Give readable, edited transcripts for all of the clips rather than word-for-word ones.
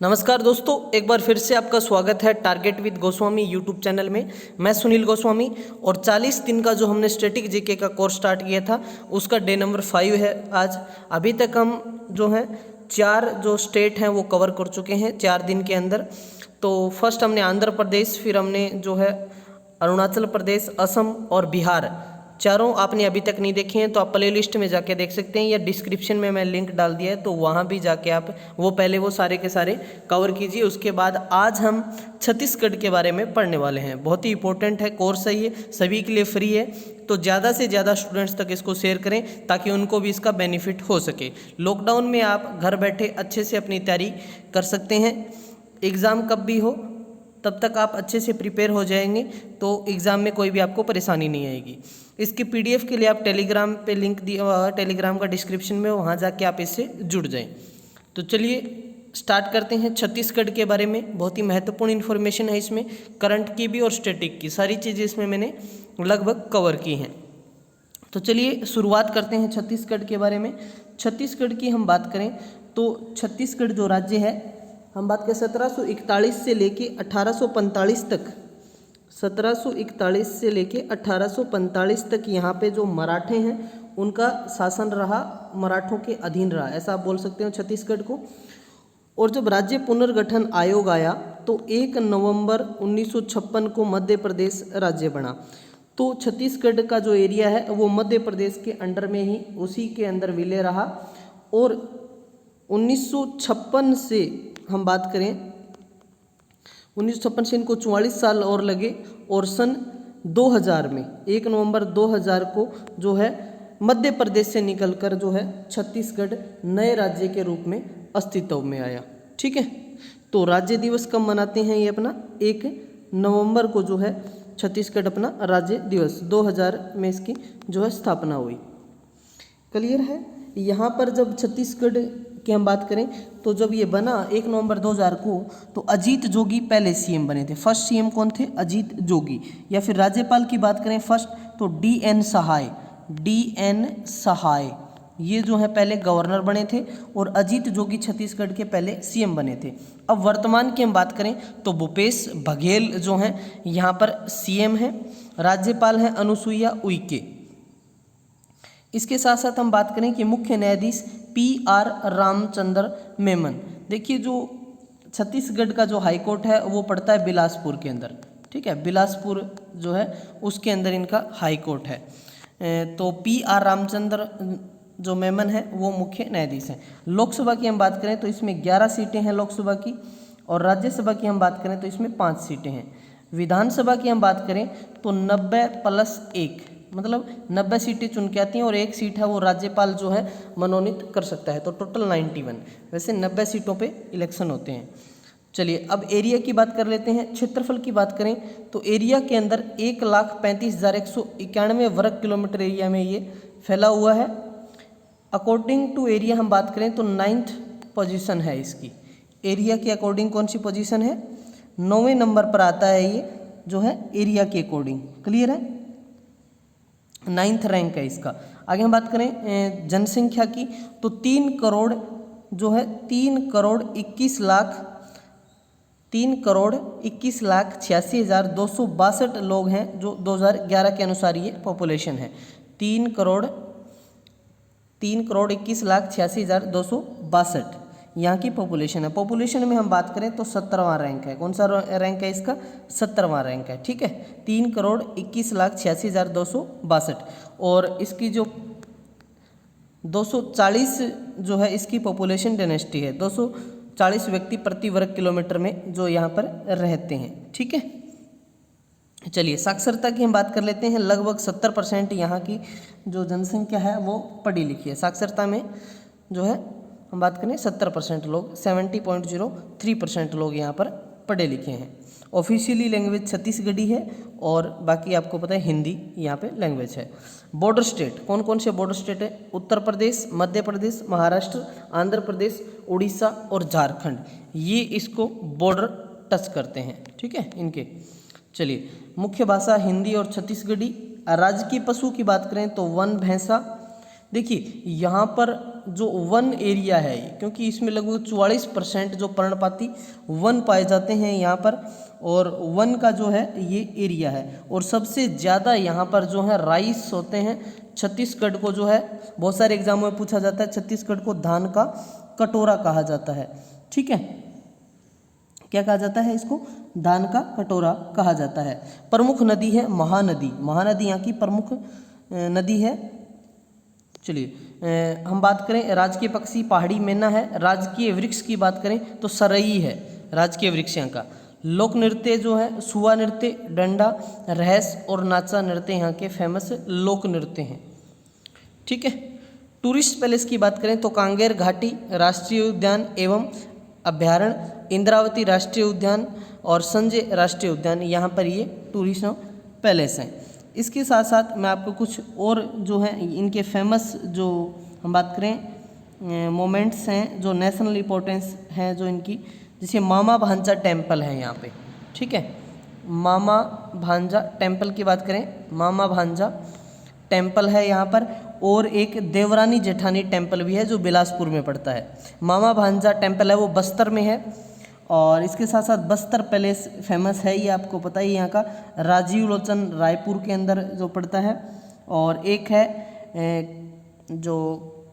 नमस्कार दोस्तों, एक बार फिर से आपका स्वागत है target with Goswami YouTube channel में। मैं सुनील गोस्वामी और 40 दिन का जो हमने स्टैटिक जीके का कोर्स स्टार्ट किया था उसका डे नंबर 5 है आज। अभी तक हम जो है 4 जो स्टेट हैं वो कवर कर चुके हैं 4 दिन के अंदर। तो फर्स्ट हमने आंध्र प्रदेश, फिर हमने जो है अरुणाचल प्रदेश, असम और बिहार, चारों आपने अभी तक नहीं देखे हैं तो आप प्ले लिस्ट में जाके देख सकते हैं या डिस्क्रिप्शन में मैं लिंक डाल दिया है, तो वहाँ भी जाके आप पहले वो सारे के सारे कवर कीजिए। उसके बाद आज हम छत्तीसगढ़ के बारे में पढ़ने वाले हैं। बहुत ही इंपॉर्टेंट है, कोर्स है ये, सभी के लिए फ्री है, तो ज़्यादा से ज़्यादा स्टूडेंट्स तक इसको शेयर करें ताकि उनको भी इसका बेनिफिट हो सके। लॉकडाउन में आप घर बैठे अच्छे से अपनी तैयारी कर सकते हैं। एग्ज़ाम कब भी हो तब तक आप अच्छे से प्रिपेयर हो जाएंगे, तो एग्ज़ाम में कोई भी आपको परेशानी नहीं आएगी। इसकी पीडीएफ के लिए आप टेलीग्राम पे लिंक दिया हुआ है, टेलीग्राम का डिस्क्रिप्शन में, वहाँ जाके आप इससे जुड़ जाएं। तो चलिए स्टार्ट करते हैं छत्तीसगढ़ के बारे में। बहुत ही महत्वपूर्ण इन्फॉर्मेशन है इसमें, करंट की भी और स्टैटिक की, सारी चीज़ें इसमें मैंने लगभग कवर की हैं। तो चलिए शुरुआत करते हैं छत्तीसगढ़ के बारे में। छत्तीसगढ़ की हम बात करें तो छत्तीसगढ़ जो राज्य है, हम बात करें 1741 से लेके 1845 तक, 1741 से लेके 1845 तक यहाँ पे जो मराठे हैं उनका शासन रहा, मराठों के अधीन रहा, ऐसा आप बोल सकते हो छत्तीसगढ़ को। और जब राज्य पुनर्गठन आयोग आया तो 1 नवंबर 1956 को मध्य प्रदेश राज्य बना। तो छत्तीसगढ़ का जो एरिया है वो मध्य प्रदेश के अंडर में ही, उसी के अंदर विलय रहा। और 1956 से हम बात करें, 1956 से इनको 44 साल और लगे और सन 2000 में 1 नवंबर 2000 को जो है मध्य प्रदेश से निकलकर जो है छत्तीसगढ़ नए राज्य के रूप में अस्तित्व में आया। ठीक है, तो राज्य दिवस कब मनाते हैं ये अपना 1 नवंबर को जो है छत्तीसगढ़ अपना राज्य दिवस 2000 में इसकी जो है स्थापना हुई। क्लियर है। यहाँ पर जब छत्तीसगढ़ की हम बात करें तो जब ये बना 1 नवंबर 2000 को, तो अजीत जोगी पहले सीएम बने थे। फर्स्ट सीएम कौन थे? अजीत जोगी। या फिर राज्यपाल की बात करें फर्स्ट तो डीएन सहाय, डीएन सहाय ये जो है पहले गवर्नर बने थे और अजीत जोगी छत्तीसगढ़ के पहले सीएम बने थे। अब वर्तमान की हम बात करें तो भूपेश बघेल जो हैं यहाँ पर सीएम हैं, राज्यपाल हैं अनुसुईया उइके। इसके साथ साथ हम बात करें कि मुख्य न्यायाधीश PR रामचंद्र मेनन। देखिए जो छत्तीसगढ़ का जो हाईकोर्ट है वो पड़ता है बिलासपुर के अंदर। ठीक है, बिलासपुर जो है उसके अंदर इनका हाईकोर्ट है। तो PR रामचंद्र जो मेनन है वो मुख्य न्यायाधीश हैं। लोकसभा की हम बात करें तो इसमें 11 सीटें हैं लोकसभा की, और राज्यसभा की हम बात करें तो इसमें 5 सीटें हैं। विधानसभा की हम बात करें तो 90+1 मतलब 90 सीटें चुन के आती हैं और 1 सीट है वो राज्यपाल जो है मनोनीत कर सकता है, तो टोटल 91। वैसे 90 सीटों पे इलेक्शन होते हैं। चलिए अब एरिया की बात कर लेते हैं। क्षेत्रफल की बात करें तो एरिया के अंदर 1,35,191 वर्ग किलोमीटर एरिया में ये फैला हुआ है। अकॉर्डिंग टू एरिया हम बात करें तो 9th पोजीशन है इसकी। एरिया के अकॉर्डिंग कौन सी पोजीशन है? 9वें नंबर पर आता है ये जो है एरिया के अकॉर्डिंग। क्लियर है, 9th रैंक है इसका। आगे हम बात करें जनसंख्या की तो 3 करोड़ जो है 3,21,86,262 लोग हैं जो 2011 के अनुसार ये पॉपुलेशन है। 3,21,86,262 यहाँ की पॉपुलेशन है। पॉपुलेशन में हम बात करें तो 17वां रैंक है। कौन सा रैंक है इसका? 17वां रैंक है। ठीक है, 3,21,86,262 और इसकी जो 240 जो है इसकी पॉपुलेशन डेंसिटी है, 240 व्यक्ति प्रति वर्ग किलोमीटर में जो यहाँ पर रहते हैं। ठीक है, चलिए साक्षरता की हम बात कर लेते हैं। लगभग 70% यहाँ की जो जनसंख्या है वो पढ़ी लिखी है। साक्षरता में जो है हम बात करें 70% लोग, 70.03% लोग यहाँ पर पढ़े लिखे हैं। ऑफिशियली लैंग्वेज छत्तीसगढ़ी है और बाकी आपको पता है हिंदी यहाँ पे लैंग्वेज है। बॉर्डर स्टेट कौन कौन से बॉर्डर स्टेट है? उत्तर प्रदेश, मध्य प्रदेश, महाराष्ट्र, आंध्र प्रदेश, उड़ीसा और झारखंड, ये इसको बॉर्डर टच करते हैं। ठीक है इनके। चलिए मुख्य भाषा हिंदी और छत्तीसगढ़ी। राज्य की पशु की बात करें तो वन, भैंसा। देखिए यहाँ पर जो वन एरिया है, क्योंकि इसमें लगभग 44% जो पर्णपाती वन पाए जाते हैं यहाँ पर, और वन का जो है ये एरिया है। और सबसे ज़्यादा यहाँ पर जो है राइस होते हैं। छत्तीसगढ़ को जो है बहुत सारे एग्जामों में पूछा जाता है, छत्तीसगढ़ को धान का कटोरा कहा जाता है। ठीक है, क्या कहा जाता है इसको? धान का कटोरा कहा जाता है। प्रमुख नदी है महानदी, महानदी यहाँ की प्रमुख नदी है। चलिए हम बात करें राजकीय पक्षी पहाड़ी मैना है। राजकीय वृक्ष की बात करें तो सरई है राजकीय वृक्ष यहाँ का। लोक नृत्य जो है सुआ नृत्य, डंडा, रहस और नाचा नृत्य यहाँ के फेमस लोक नृत्य हैं। ठीक है, टूरिस्ट प्लेस की बात करें तो कांगेर घाटी राष्ट्रीय उद्यान एवं अभ्यारण्य, इंद्रावती राष्ट्रीय उद्यान और संजय राष्ट्रीय उद्यान, यहाँ पर ये टूरिस्ट पैलेस हैं। इसके साथ साथ मैं आपको कुछ और जो है इनके फेमस जो हम बात करें मोमेंट्स हैं जो नेशनल इम्पोर्टेंस हैं जो इनकी, जैसे मामा भांजा टेम्पल है यहाँ पे। ठीक है, मामा भांजा टेम्पल की बात करें, मामा भांजा टेम्पल है यहाँ पर, और एक देवरानी जेठानी टेम्पल भी है जो बिलासपुर में पड़ता है। मामा भांजा टेम्पल है वो बस्तर में है। और इसके साथ साथ बस्तर पैलेस फेमस है, ये आपको पता ही यहाँ का, राजीव लोचन रायपुर के अंदर जो पड़ता है। और एक है जो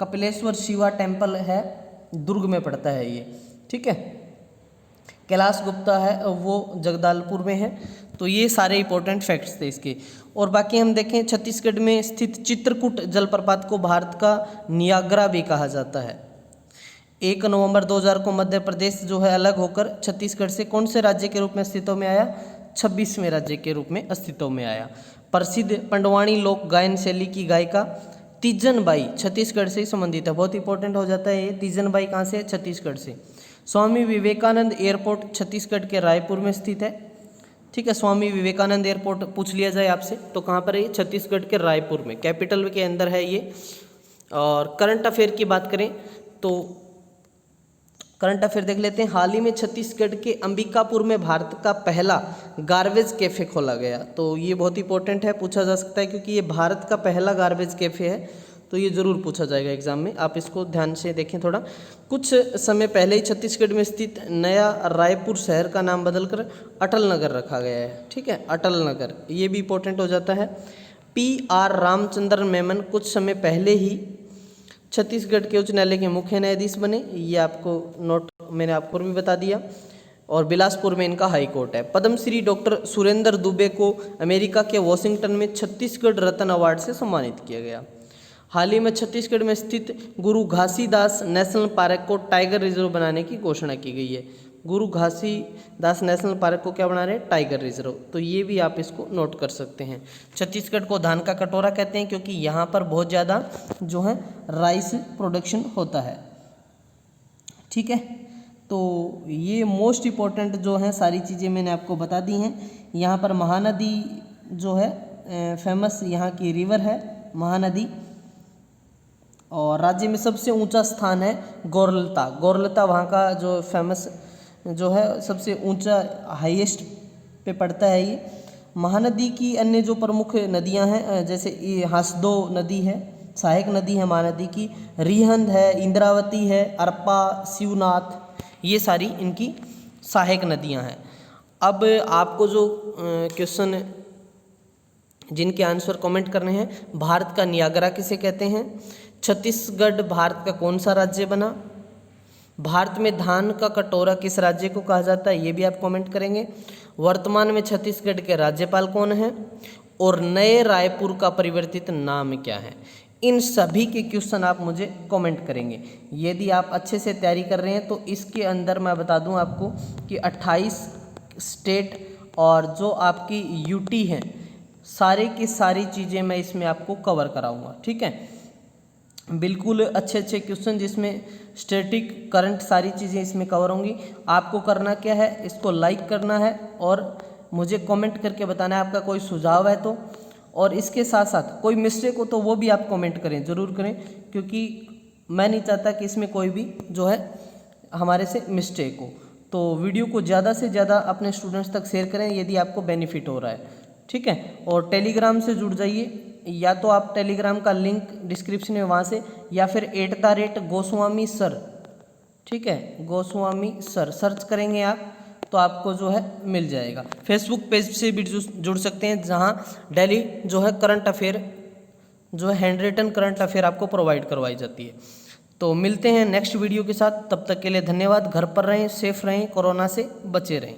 कपिलेश्वर शिवा टेम्पल है दुर्ग में पड़ता है ये। ठीक है, कैलाश गुप्ता है वो जगदलपुर में है। तो ये सारे इंपॉर्टेंट फैक्ट्स थे इसके। और बाकी हम देखें छत्तीसगढ़ में स्थित चित्रकूट जलप्रपात को भारत का नियाग्रा भी कहा जाता है। 1 नवंबर 2000 को मध्य प्रदेश जो है अलग होकर छत्तीसगढ़ से कौन से राज्य के रूप में अस्तित्व में आया? 26वें राज्य के रूप में अस्तित्व में आया। प्रसिद्ध पंडवाणी लोक गायन शैली की गायिका तीजन बाई छत्तीसगढ़ से ही संबंधित है। बहुत इंपॉर्टेंट हो जाता है ये। तीजन बाई कहाँ से है? छत्तीसगढ़ से। स्वामी विवेकानंद एयरपोर्ट छत्तीसगढ़ के रायपुर में स्थित है। ठीक है, स्वामी विवेकानंद एयरपोर्ट पूछ लिया जाए आपसे तो कहाँ पर है? छत्तीसगढ़ के रायपुर में, कैपिटल के अंदर है ये। और करंट अफेयर की बात करें तो करंट अफेयर देख लेते हैं। हाल ही में छत्तीसगढ़ के अंबिकापुर में भारत का पहला गार्बेज कैफ़े खोला गया। तो ये बहुत इंपॉर्टेंट है, पूछा जा सकता है क्योंकि ये भारत का पहला गार्बेज कैफ़े है, तो ये ज़रूर पूछा जाएगा एग्जाम में। आप इसको ध्यान से देखें थोड़ा। कुछ समय पहले ही छत्तीसगढ़ में स्थित नया रायपुर शहर का नाम बदलकर अटल नगर रखा गया है। ठीक है, अटल नगर, ये भी इंपॉर्टेंट हो जाता है। PR रामचंद्रन मेनन कुछ समय पहले ही छत्तीसगढ़ के उच्च न्यायालय के मुख्य न्यायाधीश बने, ये आपको नोट मैंने आपको भी बता दिया। और बिलासपुर में इनका हाई कोर्ट है। पद्मश्री डॉक्टर सुरेंद्र दुबे को अमेरिका के वॉशिंगटन में छत्तीसगढ़ रत्न अवार्ड से सम्मानित किया गया। हाल ही में छत्तीसगढ़ में स्थित गुरु घासीदास नेशनल पार्क को टाइगर रिजर्व बनाने की घोषणा की गई है। गुरु घासीदास नेशनल पार्क को क्या बना रहे हैं? Tiger reserve. तो ये भी आप इसको नोट कर सकते हैं। छत्तीसगढ़ को धान का कटोरा कहते हैं क्योंकि यहाँ पर बहुत ज़्यादा जो है राइस प्रोडक्शन होता है। ठीक है, तो ये मोस्ट इम्पोर्टेंट जो है सारी चीज़ें मैंने आपको बता दी हैं। यहाँ पर महानदी जो है फेमस यहाँ की रिवर है महानदी। और राज्य में सबसे ऊंचा स्थान है गौरलता। गौरलता वहाँ का जो फेमस जो है सबसे ऊंचा हाईएस्ट पे पड़ता है ये। महानदी की अन्य जो प्रमुख नदियाँ हैं जैसे ये हसदो नदी है, सहायक नदी है महानदी की, रिहंद है, इंद्रावती है, अरपा, शिवनाथ, ये सारी इनकी सहायक नदियाँ हैं। अब आपको जो क्वेश्चन जिनके आंसर कमेंट करने हैं, भारत का नियाग्रा किसे कहते हैं? छत्तीसगढ़ भारत का कौन सा राज्य बना? भारत में धान का कटोरा किस राज्य को कहा जाता है? ये भी आप कमेंट करेंगे। वर्तमान में छत्तीसगढ़ के राज्यपाल कौन हैं? और नए रायपुर का परिवर्तित नाम क्या है? इन सभी के क्वेश्चन आप मुझे कमेंट करेंगे। यदि आप अच्छे से तैयारी कर रहे हैं तो इसके अंदर मैं बता दूं आपको कि 28 स्टेट और जो आपकी यूटी है सारी की सारी चीज़ें मैं इसमें आपको कवर कराऊंगा। ठीक है, बिल्कुल अच्छे अच्छे क्वेश्चन जिसमें स्टैटिक करंट सारी चीज़ें इसमें कवर होंगी। आपको करना क्या है, इसको लाइक करना है और मुझे कमेंट करके बताना है आपका कोई सुझाव है तो। और इसके साथ साथ कोई मिस्टेक हो तो वो भी आप कमेंट करें, ज़रूर करें, क्योंकि मैं नहीं चाहता कि इसमें कोई भी जो है हमारे से मिस्टेक हो। तो वीडियो को ज़्यादा से ज़्यादा अपने स्टूडेंट्स तक शेयर करें यदि आपको बेनिफिट हो रहा है। ठीक है, और टेलीग्राम से जुड़ जाइए, या तो आप टेलीग्राम का लिंक डिस्क्रिप्शन में वहाँ से, या फिर @गोस्वामी सर, ठीक है, गोस्वामी सर सर्च करेंगे आप तो आपको जो है मिल जाएगा। फेसबुक पेज से भी जुड़ सकते हैं, जहाँ डेली जो है करंट अफेयर, जो है हैंड रिटन करंट अफेयर आपको प्रोवाइड करवाई जाती है। तो मिलते हैं नेक्स्ट वीडियो के साथ, तब तक के लिए धन्यवाद। घर पर रहें, सेफ रहें, कोरोना से बचे रहें।